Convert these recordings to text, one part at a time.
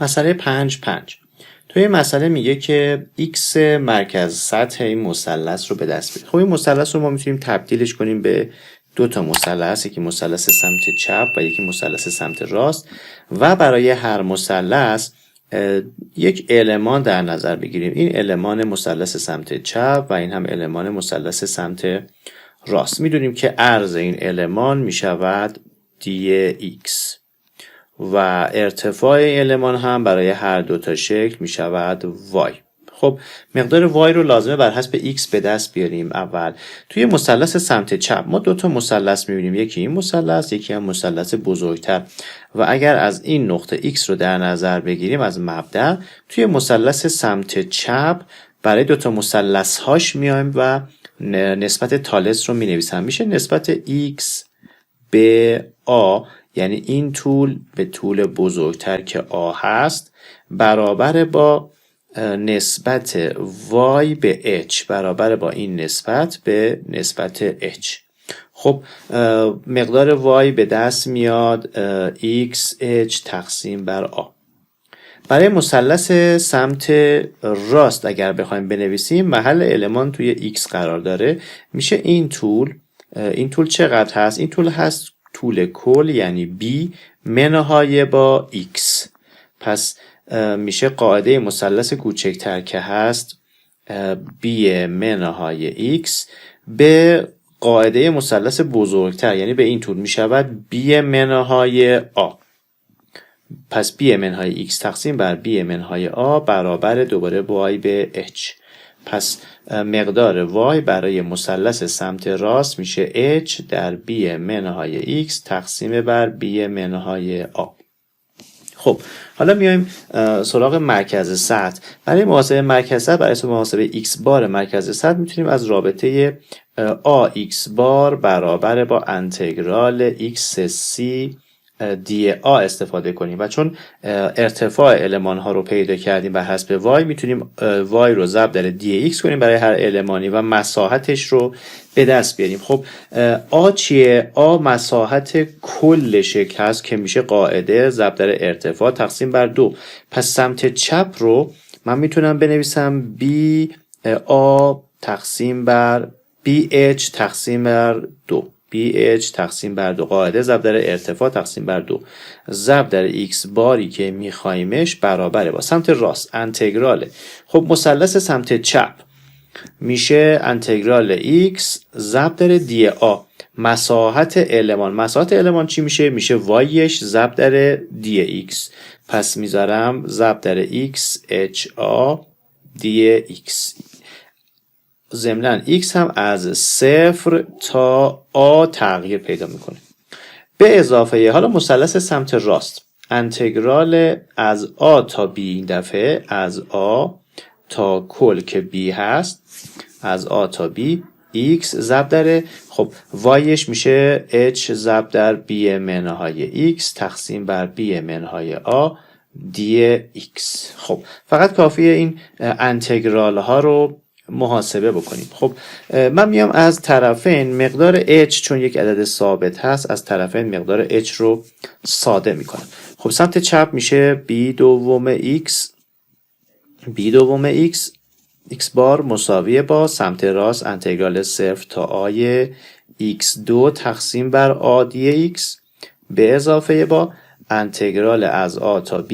مسئله 5 توی این مسئله میگه که x مرکز سطح این مثلث رو به دست بیاره. خب این مثلث رو ما میتونیم تبدیلش کنیم به دو تا مثلث، یکی مثلث سمت چپ و یکی مثلث سمت راست، و برای هر مثلث یک المان در نظر بگیریم. این المان مثلث سمت چپ و این هم المان مثلث سمت راست. میدونیم که عرض این المان میشود dx و ارتفاع المان هم برای هر دو تا شکل می شود y. خب مقدار y رو لازمه بر حسب x به دست بیاریم. اول توی مثلث سمت چپ ما دو تا مثلث می بینیم، یکی این مثلث، یکی هم مثلث بزرگتر، و اگر از این نقطه x رو در نظر بگیریم از مبدأ، توی مثلث سمت چپ برای دو تا مثلث هاش میایم و نسبت تالس رو می نویسم. میشه نسبت x به a، یعنی این طول به طول بزرگتر که A هست برابر با نسبت Y به H، برابر با این نسبت به نسبت H. خب مقدار Y به دست میاد XH تقسیم بر A. برای مثلث سمت راست اگر بخوایم بنویسیم، محل المان توی X قرار داره، میشه این طول چقدر هست؟ این طول هست طول کل، یعنی B منهای با X. پس میشه قاعده مثلث کوچکتر که هست B منهای X به قاعده مثلث بزرگتر، یعنی به این طول میشود B منهای A. پس B منهای X تقسیم بر B منهای A برابر دوباره Y به H. پس مقدار y برای مثلث سمت راست میشه h در b منهای x تقسیم بر b منهای a. خب حالا میایم سراغ مرکز سطح. برای محاسبه مرکز سطح، برای محاسبه x بار مرکز سطح، میتونیم از رابطه ax بار برابر با انتگرال xc دی آ استفاده کنیم، و چون ارتفاع المان ها رو پیدا کردیم بر حسب y، میتونیم y رو ضرب در دی x کنیم برای هر المانی و مساحتش رو به دست بیاریم. خب آ چیه؟ آ مساحت کل شکل هست که میشه قاعده ضرب در ارتفاع تقسیم بر 2. پس سمت چپ رو من میتونم بنویسم b آ تقسیم بر bh تقسیم بر 2. BH تقسیم بر 2 قاعده ضرب در ارتفاع تقسیم بر 2 ضرب در x باری که میخوایمش برابره با سمت راست انتگراله. خب مثلث سمت چپ میشه انتگرال x ضرب در دی آ. مساحت المان چی میشه؟ میشه y ضرب در دی x. پس میذارم ضرب در x h a دی x. ضمناً x هم از 0 تا a تغییر پیدا میکنه. به اضافه حالا مثلث سمت راست، انتگرال از a تا b، این دفعه از a تا کل که b هست، از a تا b x ضرب در، خب yش میشه h ضرب در b منهای x تقسیم بر b منهای a دی x. خب فقط کافیه این انتگرال ها رو محاسبه بکنیم. خب من میام از طرفین مقدار h، چون یک عدد ثابت هست، از طرفین مقدار h رو ساده میکنم. خب سمت چپ میشه b دوم x x بار مساویه با سمت راست انتگرال 0 تا آی x2 تقسیم بر a دی x به اضافه با انتگرال از a تا b.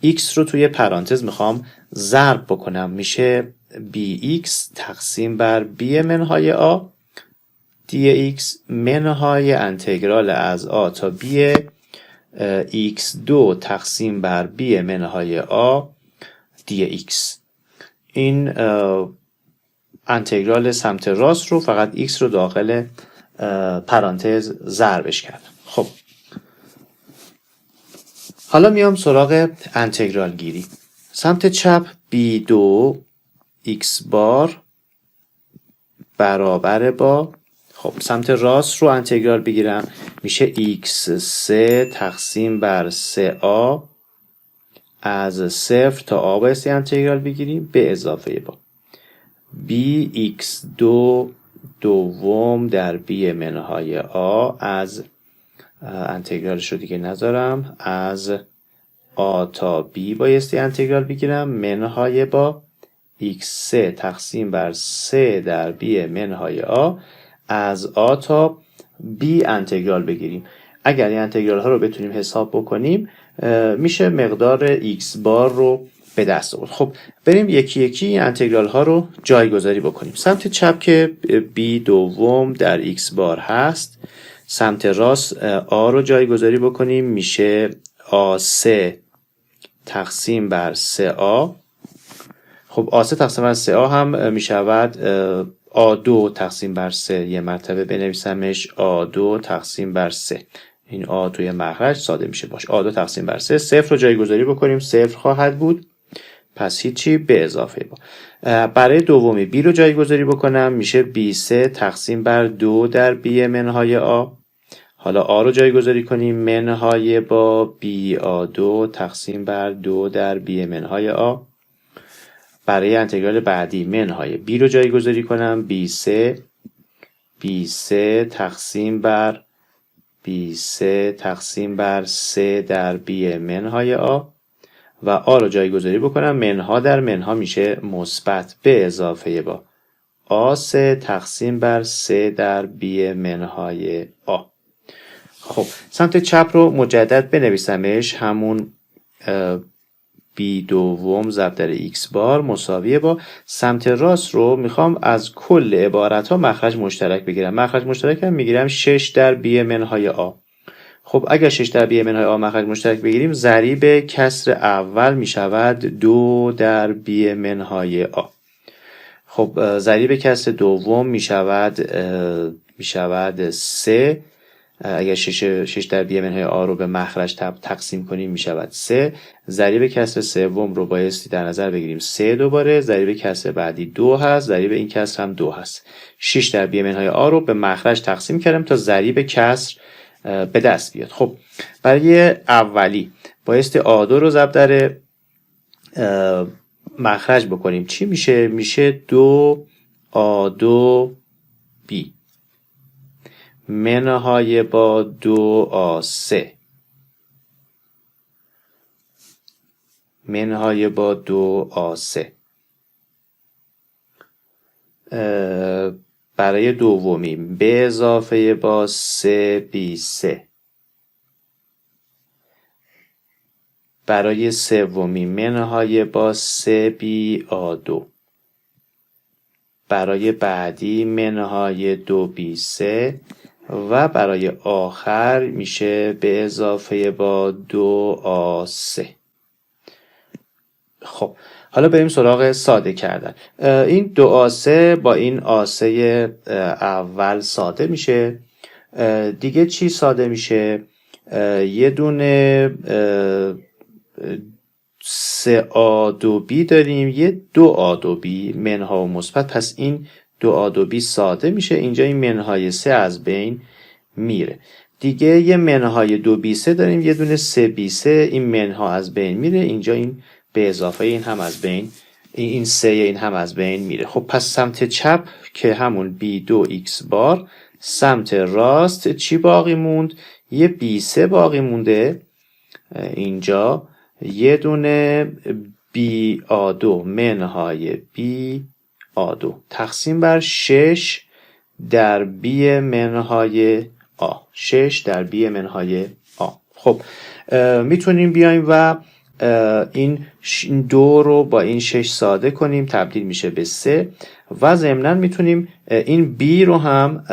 x رو توی پرانتز میخوام ضرب بکنم، میشه bx تقسیم بر b منهای a dx منهای انتگرال از a تا b x2 تقسیم بر b منهای a dx. این انتگرال سمت راست رو، فقط x رو داخل پرانتز ضربش کردم. خب حالا میام سراغ انتگرال گیری. سمت چپ b2 x بار برابر با، خب سمت راست رو انتگرال بگیرم، میشه x3 تقسیم بر 3a از 0 تا a بایستی انتگرال بگیریم به اضافه با bx2 دوم در b منهای a از انتگرالش رو دیگه نذارم، از آ تا بی بایستی انتگرال بگیرم منهای با x3 تقسیم بر 3 در بی منهای آ از آ تا بی انتگرال بگیریم. اگر این انتگرال ها رو بتونیم حساب بکنیم میشه مقدار x بار رو به دست آورد. خب بریم یکی یکی این انتگرال ها رو جایگذاری بکنیم. سمت چپ که b دوم در x بار هست، سمت راست آ رو جایگذاری بکنیم، میشه آ3 تقسیم بر 3آ. خب آ3 تقسیم بر 3آ هم میشود آ2 تقسیم بر 3. یه مرتبه بنویسمش آ2 تقسیم بر 3. این آ توی مخرج ساده میشه باش. آ2 تقسیم بر 3. صفر رو جایگذاری بکنیم، صفر خواهد بود. پس هیچی به اضافه با. برای دومی بی رو جایگذاری بکنم، میشه b3 تقسیم بر 2 در بی منهای آ. حالا آ رو جایگذاری کنیم، منهای با بی آ2 تقسیم بر 2 در بی منهای آ. برای انتگرال بعدی منهای بی رو جایگذاری کنم، b3 تقسیم بر b3 تقسیم بر 3 در بی منهای آ و آ رو جایگذاری بکنم، منها در منها میشه مثبت به اضافه با آ3 تقسیم بر 3 در بی منهای آ. خب سمت چپ رو مجدد بنویسمش، همون بی دوم ضرب در x بار مساویه با. سمت راست رو میخوام از کل عبارت ها مخرج مشترک بگیرم. مخرج مشترک هم میگیرم 6 در بی منهای آ. خب اگر 6 در بی منهای آ مخرج مشترک بگیریم، ضریب کسر اول میشود 2 در بی منهای آ. خب ضریب کسر دوم میشود 3. اگر 6 در بی منهای آ رو به مخرج تقسیم کنیم میشود 3. ضریب کسر سوم رو بایستی در نظر بگیریم 3 دوباره. ضریب کسر بعدی 2 هست، ضریب این کسر هم 2 هست. 6 در بی منهای آ رو به مخرج تقسیم کردم تا ضریب کسر به دست بیاد. خب برای اولی بایستی آ2 رو ضرب در مخرج بکنیم. چی میشه؟ میشه 2 آ2 بی منهای با 2 آ3 منهای با 2 آ3. برای دومی به اضافه با 3 b3. برای سومی منهای با 3 بی آ2. برای بعدی منهای 2 b3 و برای آخر میشه به اضافه با 2 آ3. خب حالا بریم سراغ ساده کردن. این 2 آ3 با این آ3 اول ساده میشه. دیگه چی ساده میشه؟ یه دونه 3 آ2 b داریم، یه 2 آ2 b منها و مثبت. پس این 2 آ2 b ساده میشه. اینجا این منهای 3 از بین میره. دیگه یه منهای 2 b3 داریم، یه دونه 3 b3، این منها از بین میره. اینجا این به اضافه این هم از بین، این 3 این هم از بین میره. خب پس سمت چپ که همون b2x بار، سمت راست چی باقی موند؟ یه b3 باقی مونده. اینجا یه دونه بی آ2 منهای بی آ2 تقسیم بر 6 در بی منهای آ. 6 در بی منهای آ. خب میتونیم بیایم و این 2 رو با این 6 ساده کنیم، تبدیل میشه به 3 و ضمناً میتونیم این b رو هم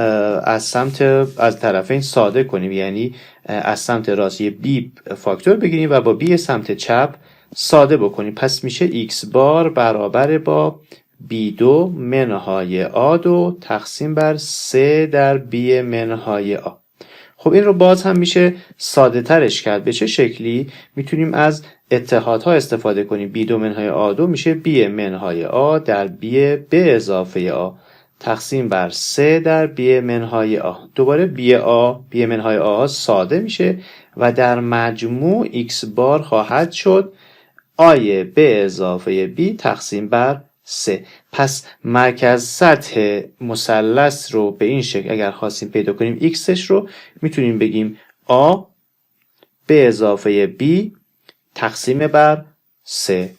از طرفین ساده کنیم، یعنی از سمت راست یه b فاکتور بگیریم و با b سمت چپ ساده بکنیم. پس میشه x بار برابر با b2 منهای آ2 تقسیم بر 3 در b منهای آ. خب این رو باز هم میشه ساده ترش کرد. به چه شکلی؟ میتونیم از اتحادها استفاده کنیم. b2 منهای آ2 میشه b منهای آ در b به اضافه آ تقسیم بر 3 در b منهای آ. دوباره b منهای آ ساده میشه و در مجموع x بار خواهد شد آی به اضافه b تقسیم بر 3. پس مرکز سطح مثلث رو به این شکل اگر خواستیم پیدا کنیم xش رو میتونیم بگیم a به اضافه b تقسیم بر 3